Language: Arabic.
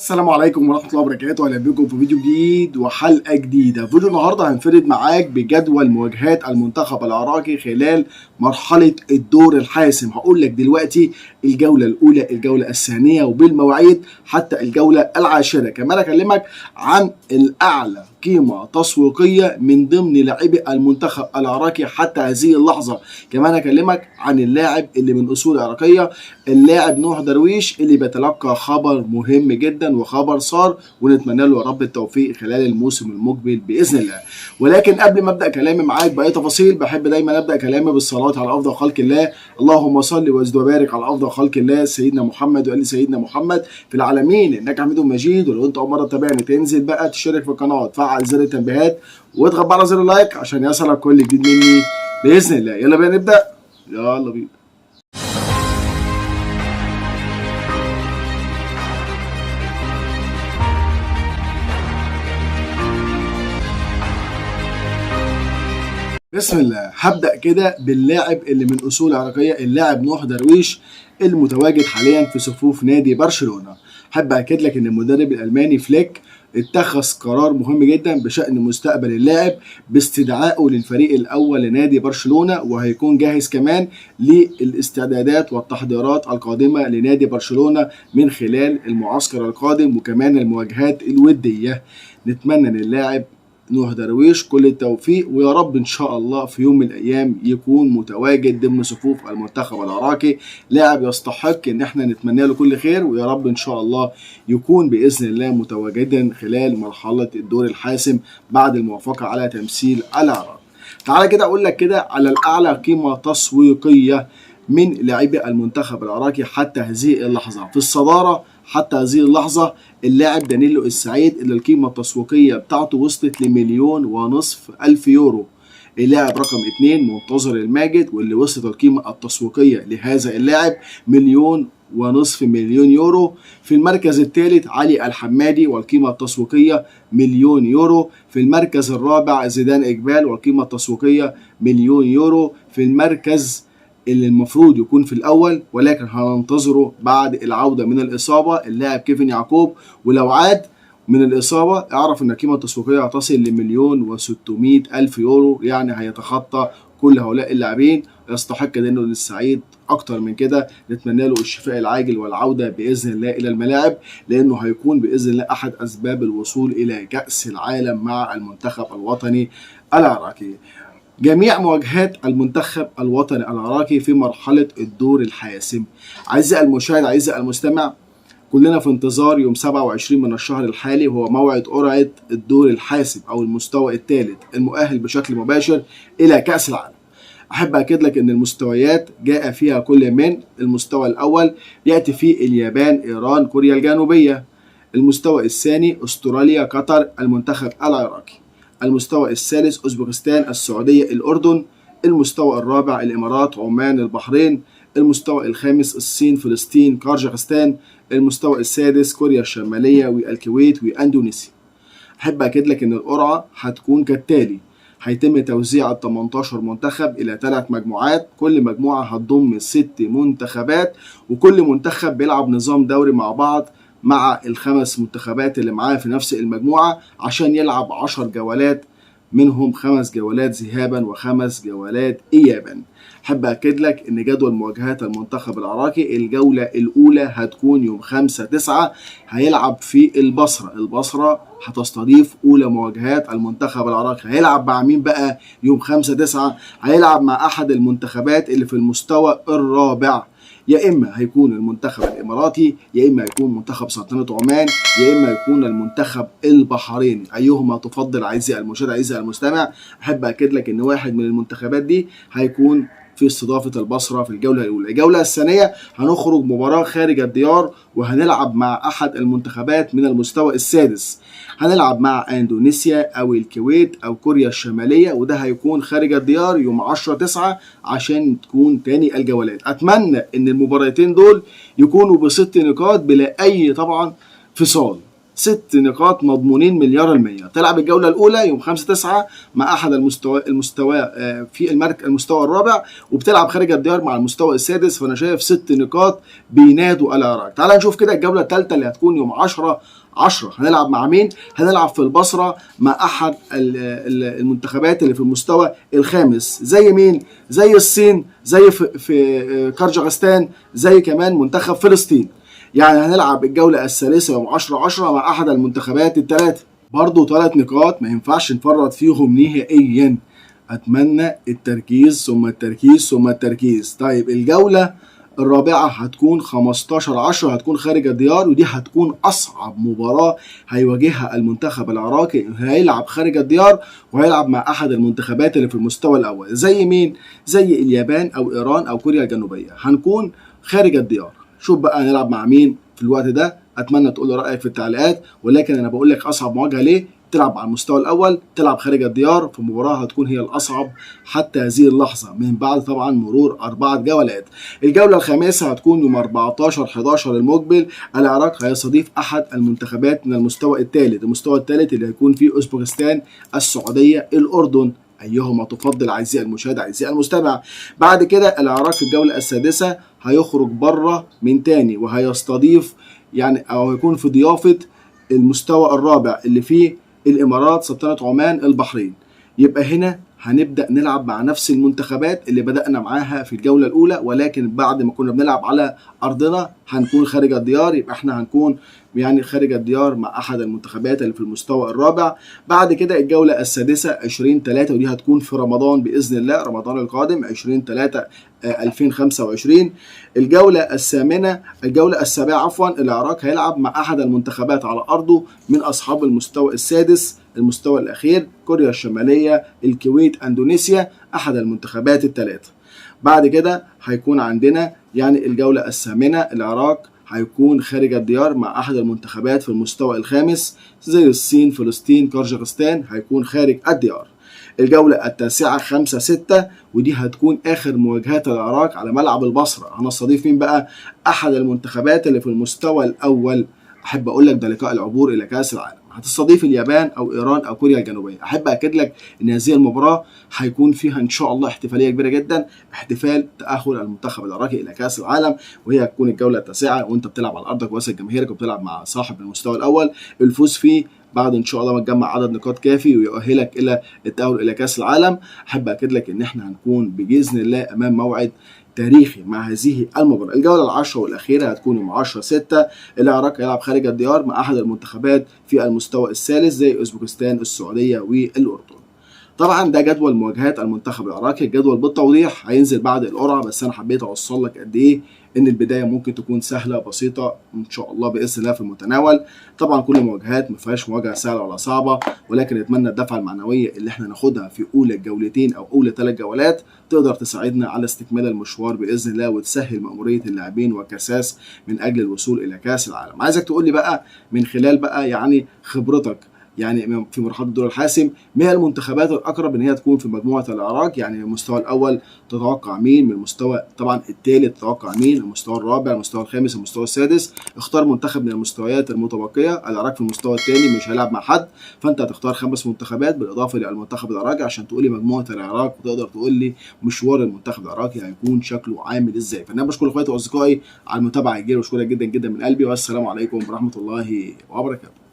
السلام عليكم ورحمة الله وبركاته، أهلا بكم في فيديو جديد وحلقة جديدة. فيديو النهاردة هنفرد معاك بجدول مواجهات المنتخب العراقي خلال مرحلة الدور الحاسم. هقول لك دلوقتي الجولة الأولى، الجولة الثانية، وبالمواعيد حتى الجولة العاشرة. كمان أكلمك عن الأعلى قيمة تسويقية من ضمن لاعبي المنتخب العراقي حتى هذه اللحظة. كمان أكلمك عن اللاعب اللي من أصول عراقية، اللاعب نوح درويش، اللي بيتلقى خبر مهم جدا وخبر صار، ونتمنى له يا رب التوفيق خلال الموسم المقبل باذن الله. ولكن قبل ما ابدا كلامي معاك باي تفاصيل، بحب دايما ابدا كلامي بالصلاه على افضل خلق الله. اللهم صل وزد وبارك على افضل خلق الله سيدنا محمد وال سيدنا محمد في العالمين انك حميد مجيد. ولو انت اول مره تتابعني، تنزل بقى تشترك في القناه، تفعل زر التنبيهات، وتضغط على زر اللايك عشان يصلك كل جديد مني باذن الله. يلا بينا نبدا، يلا بينا. بسم الله. هبدأ كده باللاعب اللي من أصول عراقية، اللاعب نوح درويش، المتواجد حاليا في صفوف نادي برشلونة. حب أكد لك إن المدرب الألماني فليك اتخذ قرار مهم جدا بشأن مستقبل اللاعب باستدعائه للفريق الأول لنادي برشلونة، وهيكون جاهز كمان للاستعدادات والتحضيرات القادمة لنادي برشلونة من خلال المعسكر القادم وكمان المواجهات الودية. نتمنى للاعب نوح درويش كل التوفيق، ويا رب ان شاء الله في يوم من الايام يكون متواجد ضمن صفوف المنتخب العراقي. لاعب يستحق ان احنا نتمنى له كل خير، ويا رب ان شاء الله يكون باذن الله متواجدا خلال مرحله الدور الحاسم بعد الموافقه على تمثيل العراق. تعالى كده اقول لك كده على الاعلى قيمه تسويقيه من لاعبي المنتخب العراقي حتى هذه اللحظه. في الصداره حتى هذه اللحظة اللاعب دانيلو السعيد اللي القيمة التسويقية بتاعته وصلت ل1,500,000 يورو. اللاعب رقم 2 منتظر الماجد، واللي وصلت القيمة التسويقية لهذا اللاعب 1,500,000 يورو. في المركز الثالث علي الحمادي والقيمة التسويقية 1,000,000 يورو. في المركز الرابع زيدان إقبال والقيمة التسويقية 1,000,000 يورو. في المركز اللي المفروض يكون في الاول ولكن هننتظره بعد العوده من الاصابه، اللاعب كيفن يعقوب، ولو عاد من الاصابه اعرف ان القيمه التسويقيه هتصل ل1,600,000 يورو، يعني هيتخطى كل هؤلاء اللاعبين. يستحق دانيلو السعيد اكتر من كده. نتمنى له الشفاء العاجل والعوده باذن الله الى الملاعب، لانه هيكون باذن الله احد اسباب الوصول الى كاس العالم مع المنتخب الوطني العراقي. جميع مواجهات المنتخب الوطني العراقي في مرحلة الدور الحاسم. أعزائي المشاهد، أعزائي المستمع، كلنا في انتظار يوم 27 من الشهر الحالي، هو موعد قرعة الدور الحاسم أو المستوى الثالث المؤهل بشكل مباشر إلى كأس العالم. أحب أكد لك أن المستويات جاء فيها كل من المستوى الأول يأتي فيه اليابان، إيران، كوريا الجنوبية. المستوى الثاني أستراليا، قطر، المنتخب العراقي. المستوى الثالث أوزبكستان، السعودية، الأردن. المستوى الرابع الإمارات، عمان، البحرين. المستوى الخامس الصين، فلسطين، قازاخستان. المستوى السادس كوريا الشمالية والكويت وأندونيسيا. أحب أكد لك إن القرعة هتكون كالتالي: هيتم توزيع ال 18 منتخب إلى 3 مجموعات، كل مجموعة هتضم 6 منتخبات، وكل منتخب بيلعب نظام دوري مع بعض مع ال5 منتخبات اللي معاه في نفس المجموعة عشان يلعب 10 جولات، منهم 5 جولات ذهابا و5 جولات إيابا. أحب أكد لك إن جدول مواجهات المنتخب العراقي الجولة الأولى هتكون يوم 5/9، هيلعب في البصرة. البصرة هتستضيف أولى مواجهات المنتخب العراقي. هيلعب مع مين بقى يوم 5/9؟ هيلعب مع أحد المنتخبات اللي في المستوى الرابع، يا اما هيكون المنتخب الاماراتي، يا اما هيكون منتخب سلطنه عمان، يا اما يكون المنتخب البحريني. ايهما تفضل اعزائي المشاهد، اعزائي المستمع؟ احب اكد لك ان واحد من المنتخبات دي هيكون في استضافه البصره في الجوله الاولى. الجوله الثانيه هنخرج مباراه خارج الديار، وهنلعب مع احد المنتخبات من المستوى السادس. هنلعب مع اندونيسيا او الكويت او كوريا الشماليه، وده هيكون خارج الديار يوم 10/9 عشان تكون تاني الجولات. اتمنى ان المباراتين دول يكونوا ب6 نقاط بلا اي طبعا فصال. 6 نقاط مضمونين مليار المية. تلعب الجولة الأولى يوم 5/9 مع أحد المستوى في المستوى الرابع، وبتلعب خارج الديار مع المستوى السادس. فأنا شايف 6 نقاط بينادوا العراق. تعال نشوف كده الجولة الثالثة اللي هتكون يوم 10/10 هنلعب مع مين؟ هنلعب في البصرة مع أحد المنتخبات اللي في المستوى الخامس. زي مين؟ زي الصين، زي في كرجغستان، زي كمان منتخب فلسطين. يعني هنلعب الجولة الثالثة يوم 10/10 مع أحد المنتخبات الثلاثة. برضو 3 نقاط ما ينفعش نفرط فيهم نهائيا. أتمنى التركيز ثم التركيز ثم التركيز. طيب الجولة الرابعة هتكون 15/10 هتكون خارج الديار، ودي هتكون أصعب مباراة هيواجهها المنتخب العراقي. هيلعب خارج الديار وهيلعب مع أحد المنتخبات اللي في المستوى الأول. زي مين؟ زي اليابان أو إيران أو كوريا الجنوبية. هنكون خارج الديار. شوف بقى هنلعب مع مين في الوقت ده. اتمنى تقول لي رايك في التعليقات، ولكن انا بقول لك اصعب مواجهه ليه؟ تلعب على المستوى الاول، تلعب خارج الديار في مباراه هتكون هي الاصعب حتى هذه اللحظه من بعد طبعا مرور 4 جولات. الجوله الخامسه هتكون يوم 14/11 المقبل. العراق هيستضيف احد المنتخبات من المستوى الثالث. المستوى الثالث اللي هيكون فيه اوزبكستان، السعوديه، الاردن. ايهما تفضل اعزائي المشاهد اعزائي المستمع؟ بعد كده العراق في الجوله السادسه هيخرج بره من تاني وهيستضيف يعني او هيكون في ضيافه المستوى الرابع اللي فيه الامارات، سلطنه عمان، البحرين. يبقى هنا هنبدا نلعب مع نفس المنتخبات اللي بدانا معاها في الجوله الاولى، ولكن بعد ما كنا بنلعب على ارضنا هنكون خارج الديار. يبقى احنا هنكون يعني خارج الديار مع احد المنتخبات اللي في المستوى الرابع. بعد كده الجوله السادسه 20/3 ودي هتكون في رمضان باذن الله، رمضان القادم 20/3 2025. الجوله السابعه عفوا العراق هيلعب مع احد المنتخبات على ارضه من اصحاب المستوى السادس، المستوى الاخير، كوريا الشماليه، الكويت، اندونيسيا، احد المنتخبات الثلاثه. بعد كده هيكون عندنا يعني الجوله الثامنه العراق هيكون خارج الديار مع احد المنتخبات في المستوى الخامس زي الصين، فلسطين، كرجغستان، هيكون خارج الديار. الجولة التاسعة 5/6 ودي هتكون آخر مواجهات العراق على ملعب البصرة. هنستضيف مين بقى؟ أحد المنتخبات اللي في المستوى الأول. أحب أقول لك ده لقاء العبور إلى كأس العالم. هتستضيف اليابان أو إيران أو كوريا الجنوبية. أحب أكد لك إن هذه المباراة هيكون فيها إن شاء الله احتفالية كبيرة جدا، احتفال تأهل المنتخب العراقي إلى كأس العالم، وهي هتكون الجولة التاسعة وأنت بتلعب على أرضك وسط جماهيرك وبتلعب مع صاحب المستوى الأول. الفوز فيه بعد ان شاء الله ما تجمع عدد نقاط كافي ويؤهلك الى التأهل الى كأس العالم. احب اكد لك ان احنا هنكون باذن الله امام موعد تاريخي مع هذه المباراة. الجولة العشرة والأخيرة هتكون يوم 10/6. العراق هيلعب خارج الديار مع أحد المنتخبات في المستوى الثالث زي أوزبكستان، السعودية، والأردن. طبعا ده جدول مواجهات المنتخب العراقي. الجدول بالتوضيح هينزل بعد القرعه، بس انا حبيت اوصل لك قد ايه ان البدايه ممكن تكون سهله بسيطه ان شاء الله باذن الله في المتناول. طبعا كل المواجهات ما فيهاش مواجهه سهله ولا صعبه، ولكن اتمنى الدفعه المعنويه اللي احنا ناخدها في اولى الجولتين او اولى 3 جولات تقدر تساعدنا على استكمال المشوار باذن الله وتسهل مأموريه اللاعبين وكساس من اجل الوصول الى كاس العالم. عايزك تقول لي بقى من خلال بقى يعني خبرتك يعني في مرحله الدور الحاسم، ما هي المنتخبات الاقرب ان هي تكون في مجموعه العراق؟ يعني المستوى الاول تتوقع مين؟ من المستوى طبعا الثالث تتوقع مين؟ المستوى الرابع، المستوى الخامس، المستوى السادس. اختار منتخب من المستويات المتبقيه. العراق في المستوى الثاني مش هيلعب مع حد، فانت هتختار 5 منتخبات بالاضافه للمنتخب العراقي عشان تقول لي مجموعه العراق وتقدر تقول لي مشوار المنتخب العراقي هيكون شكله عامل ازاي. فانا بشكر اخواتي واصدقائي على المتابعه الجيده واشكرك جدا جدا من قلبي، والسلام عليكم ورحمه الله وبركاته.